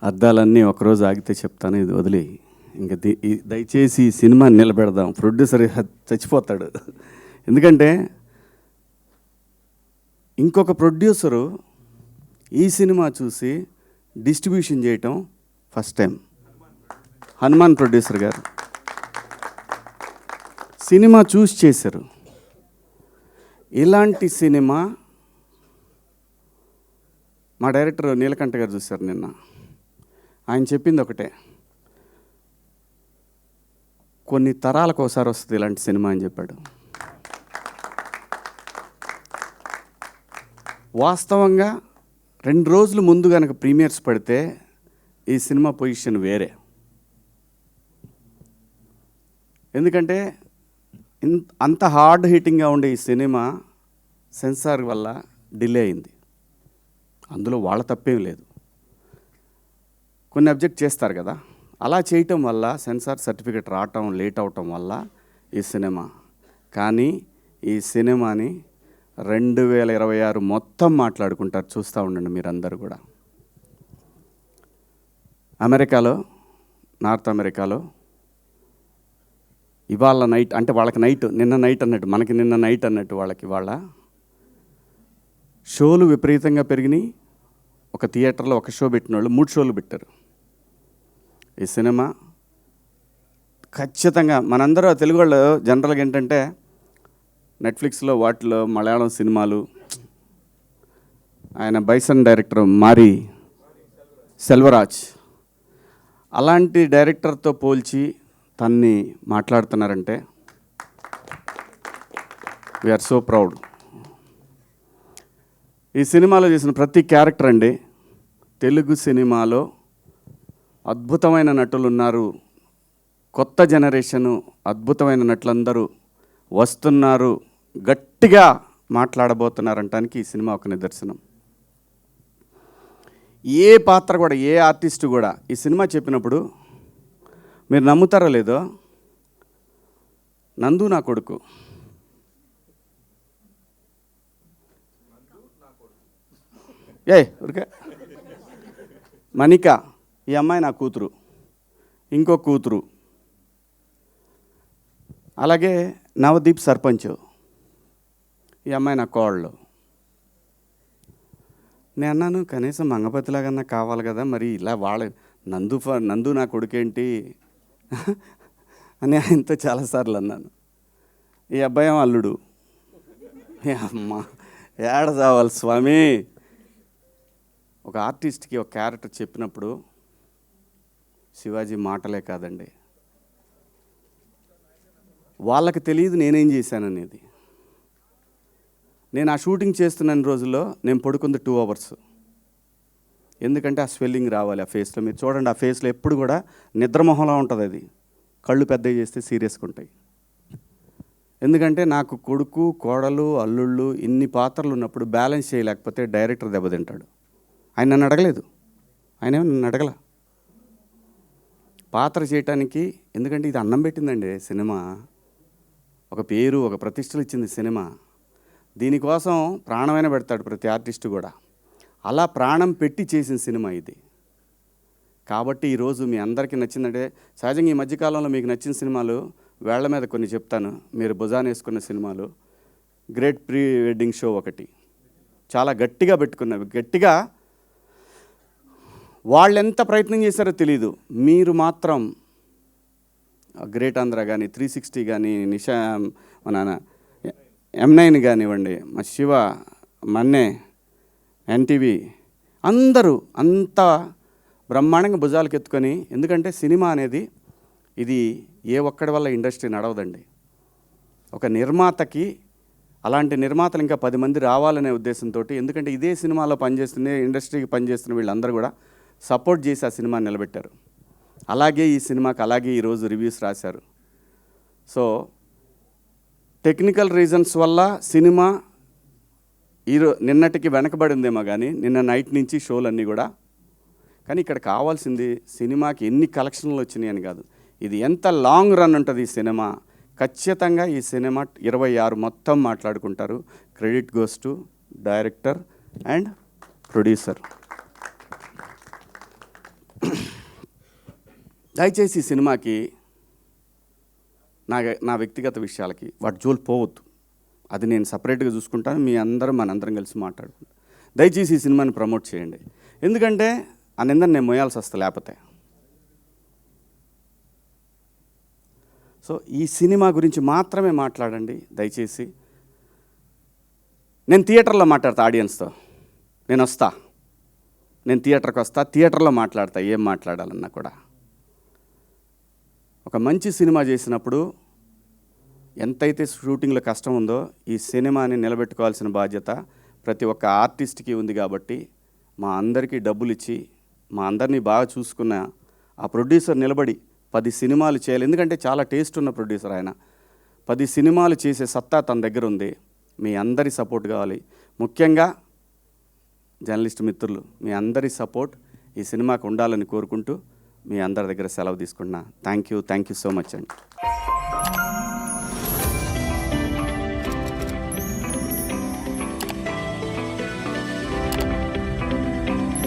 అద్దాలన్నీ ఒకరోజు ఆగితే చెప్తాను, ఇది వదిలి ఇంకా దయచేసి ఈ సినిమా నిలబెడదాం. ప్రొడ్యూసర్ చచ్చిపోతాడు. ఎందుకంటే ఇంకొక ప్రొడ్యూసరు ఈ సినిమా చూసి డిస్ట్రిబ్యూషన్ చేయటం ఫస్ట్ టైం. హనుమాన్ ప్రొడ్యూసర్ గారు సినిమా చూసి చేశారు. ఇలాంటి సినిమా మా డైరెక్టర్ నీలకంఠ గారు చూశారు నిన్న. ఆయన చెప్పింది ఒకటే, కొన్ని తరాలకు ఒకసారి వస్తుంది ఇలాంటి సినిమా అని చెప్పాడు. వాస్తవంగా 2 రోజులు ముందు కనుక ప్రీమియర్స్ పడితే ఈ సినిమా పొజిషన్ వేరే. ఎందుకంటే అంత హార్డ్ హిట్టింగ్గా ఉండే ఈ సినిమా సెన్సార్ వల్ల డిలే అయింది. అందులో వాళ్ళ తప్పేం లేదు, కొన్ని అబ్జెక్ట్ చేస్తారు కదా. అలా చేయటం వల్ల సెన్సార్ సర్టిఫికెట్ రావటం లేట్ అవటం వల్ల ఈ సినిమా. కానీ ఈ సినిమాని 2026 మొత్తం మాట్లాడుకుంటారు. చూస్తూ ఉండండి మీరందరూ కూడా. అమెరికాలో, నార్త్ అమెరికాలో ఇవాళ నైట్, అంటే వాళ్ళకి నైట్, నిన్న నైట్ అన్నట్టు, మనకి నిన్న నైట్ అన్నట్టు వాళ్ళకి ఇవాళ షోలు విపరీతంగా పెరిగినాయి. ఒక థియేటర్లో ఒక షో పెట్టిన వాళ్ళు 3 షోలు పెట్టారు. ఈ సినిమా ఖచ్చితంగా మనందరూ తెలుగు వాళ్ళు జనరల్గా ఏంటంటే నెట్ఫ్లిక్స్లో వాటిలో మలయాళం సినిమాలు, ఆయన బైసన్ డైరెక్టర్ మారి సెల్వరాజ్ అలాంటి డైరెక్టర్తో పోల్చి తన్ని మాట్లాడుతున్నారంటే వీఆర్ సో ప్రౌడ్. ఈ సినిమాలో చేసిన ప్రతి క్యారెక్టర్ అండి, తెలుగు సినిమాలో అద్భుతమైన నటులు ఉన్నారు. కొత్త జనరేషను అద్భుతమైన నటులందరూ వస్తున్నారు, గట్టిగా మాట్లాడబోతున్నారంటానికి ఈ సినిమా ఒక నిదర్శనం. ఏ పాత్ర కూడా, ఏ ఆర్టిస్టు కూడా ఈ సినిమా చెప్పినప్పుడు మీరు నమ్ముతారో లేదో, నందు నా కొడుకు, ఊరికే మణిక ఈ అమ్మాయి నా కూతురు, ఇంకో కూతురు, అలాగే నవదీప్ సర్పంచ్ ఈ అమ్మాయి నా కోళ్ళు. నేను అన్నాను కనీసం మంగపతిలాగన్నా కావాలి కదా, మరి ఇలా నందు నా కొడుకేంటి అని ఆయనతో చాలాసార్లు అన్నాను. ఈ అబ్బాయి అల్లుడు. అమ్మ ఏడ చావాలి స్వామి. ఒక ఆర్టిస్ట్కి ఒక క్యారెక్టర్ చెప్పినప్పుడు శివాజీ మాటలే కాదండి, వాళ్ళకి తెలియదు నేనేం చేశాననేది. నేను ఆ షూటింగ్ చేస్తున్న రోజుల్లో నేను పడుకుంది 2 అవర్స్. ఎందుకంటే ఆ స్వెల్లింగ్ రావాలి ఆ ఫేస్లో. మీరు చూడండి, ఆ ఫేస్లో ఎప్పుడు కూడా నిద్రమొహంలా ఉంటుంది. అది కళ్ళు పెద్దవి చేస్తే సీరియస్గా ఉంటాయి. ఎందుకంటే నాకు కొడుకు, కోడలు, అల్లుళ్ళు ఇన్ని పాత్రలు ఉన్నప్పుడు బ్యాలెన్స్ చేయలేకపోతే డైరెక్టర్ దెబ్బతింటాడు. ఆయన నన్ను అడగలేదు, ఆయన నన్ను అడగల పాత్ర చేయటానికి. ఎందుకంటే ఇది అన్నం పెట్టిందండి సినిమా, ఒక పేరు, ఒక ప్రతిష్టలు ఇచ్చింది సినిమా. దీనికోసం ప్రాణమైనా పెడతాడు ప్రతి ఆర్టిస్టు కూడా. అలా ప్రాణం పెట్టి చేసిన సినిమా ఇది. కాబట్టి ఈరోజు మీ అందరికీ నచ్చిందంటే, సహజంగా ఈ మధ్యకాలంలో మీకు నచ్చిన సినిమాలు వేళ్ల మీద కొన్ని చెప్తాను. మీరు భుజాన వేసుకున్న సినిమాలు, గ్రేట్ ప్రీ వెడ్డింగ్ షో ఒకటి చాలా గట్టిగా పెట్టుకున్నవి. గట్టిగా వాళ్ళు ఎంత ప్రయత్నం చేశారో తెలీదు. మీరు మాత్రం గ్రేట్ ఆంధ్ర కానీ, 360 కానీ, నిషా మన M9 కానివ్వండి, మా శివ, మన్నే, ఎన్టీవీ అందరూ అంత బ్రహ్మాండంగా భుజాలకు ఎత్తుకొని. ఎందుకంటే సినిమా అనేది ఇది ఏ ఒక్కడి వల్ల ఇండస్ట్రీ నడవదండి. ఒక నిర్మాతకి, అలాంటి నిర్మాతలు ఇంకా 10 మంది రావాలనే ఉద్దేశంతో, ఎందుకంటే ఇదే సినిమాలో పనిచేస్తున్న, ఇండస్ట్రీకి పనిచేస్తున్న వీళ్ళందరూ కూడా సపోర్ట్ చేసి ఆ సినిమాని నిలబెట్టారు. అలాగే ఈ సినిమాకి అలాగే ఈరోజు రివ్యూస్ రాశారు. సో టెక్నికల్ రీజన్స్ వల్ల సినిమా నిన్నటికి వెనకబడిందేమో కానీ, నిన్న నైట్ నుంచి షోలన్నీ కూడా. కానీ ఇక్కడ కావాల్సింది సినిమాకి ఎన్ని కలెక్షన్లు వచ్చినాయి అని కాదు, ఇది ఎంత లాంగ్ రన్ ఉంటుంది ఈ సినిమా. ఖచ్చితంగా ఈ సినిమా 26 మొత్తం మాట్లాడుకుంటారు. Credit goes to director and producer. దయచేసి ఈ సినిమాకి నా వ్యక్తిగత విషయాలకి వాటి జోలు పోవద్దు. అది నేను సపరేట్గా చూసుకుంటాను. మీ అందరం మనందరం కలిసి మాట్లాడుకుంటాం. దయచేసి ఈ సినిమాని ప్రమోట్ చేయండి. ఎందుకంటే ఆ నిందని నేను మోయాల్సి వస్తా లేకపోతే. సో ఈ సినిమా గురించి మాత్రమే మాట్లాడండి దయచేసి. నేను థియేటర్లో మాట్లాడతా ఆడియన్స్తో. నేను థియేటర్కి వస్తా, థియేటర్లో మాట్లాడతా ఏం మాట్లాడాలన్నా కూడా. ఒక మంచి సినిమా చేసినప్పుడు ఎంతైతే షూటింగ్లో కష్టం ఉందో ఈ సినిమాని నిలబెట్టుకోవాల్సిన బాధ్యత ప్రతి ఒక్క ఆర్టిస్ట్కి ఉంది. కాబట్టి మా అందరికీ డబ్బులు ఇచ్చి మా అందరినీ బాగా చూసుకున్న ఆ ప్రొడ్యూసర్ నిలబడి 10 సినిమాలు చేయాలి. ఎందుకంటే చాలా టేస్ట్ ఉన్న ప్రొడ్యూసర్ ఆయన. 10 సినిమాలు చేసే సత్తా తన దగ్గర ఉంది. మీ అందరి సపోర్ట్ కావాలి. ముఖ్యంగా జర్నలిస్ట్ మిత్రులు మీ అందరి సపోర్ట్ ఈ సినిమాకు ఉండాలని కోరుకుంటూ మీ అందరి దగ్గర సెలవు తీసుకుంటున్నా. థ్యాంక్ యూ సో మచ్ అండి.